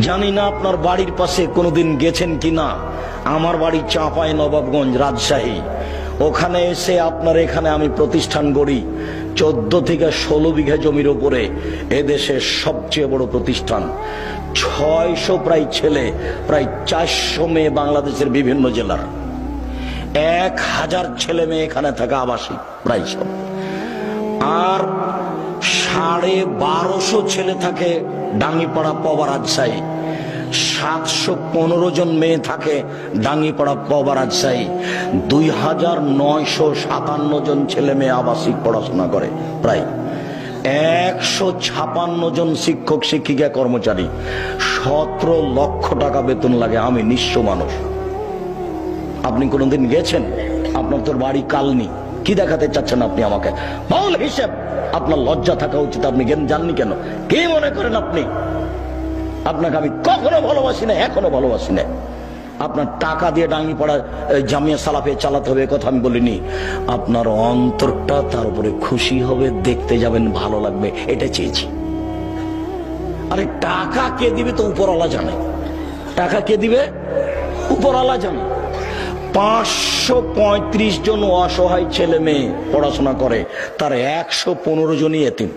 জানি না আপনার বাড়ির পাশে কোনোদিন গেছেন কিনা। আমার বাড়ি চাঁপাই নবাবগঞ্জ, রাজশাহী। ওখানে এসে আপনার এখানে আমি প্রতিষ্ঠান গড়ি। 14 থেকে 16 বিঘা জমির উপরে এদেশের সবচেয়ে বড় প্রতিষ্ঠান। 600 প্রায় ছেলে, প্রায় 400 মেয়ে বাংলাদেশের বিভিন্ন জেলার। 1000 ছেলে মেয়ে এখানে থাকা আবাসিক প্রায় সব। আর 1250 ছেলে থাকে ডাঙ্গিপাড়া পবা রাজশাহী। 715 জন মেয়ে থাকে ডাঙ্গিপাড়া পবা রাজশাহী। 2957 জন ছেলে মেয়ে আবাসিক পড়াশোনা করে। প্রায় 156 জন শিক্ষক শিক্ষিকা কর্মচারী। 17 লক্ষ টাকা বেতন লাগে। আমি নিঃস্ব মানুষ। আপনি কোনোদিন গেছেন? আপনার তোর বাড়ি কালনি। কি দেখাতে চাচ্ছেন আপনি আমাকে? বাউল হিসেব। আপনার লজ্জা থাকা উচিত। আপনি জাননি কেন? কি মনে করেন আপনি? আপনাকে আমি কখনো ভালোবাসি না, এখনো ভালোবাসি না। আপনার টাকা দিয়ে ডাঙ্গিপাড়া জামিয়া সালাফিয়া চালাতে হবে কথা আমি বলিনি। আপনার অন্তরটা তার উপরে খুশি হবে, দেখতে যাবেন, ভালো লাগবে, এটা চেয়েছি। আরে টাকা কে দিবে তো উপরওয়ালা জানে। টাকা কে দিবে? উপরওয়ালা জানে। 535 জন অসহায় ছেলে মেয়ে পড়াশোনা করে, তার 115 জনই এতিম।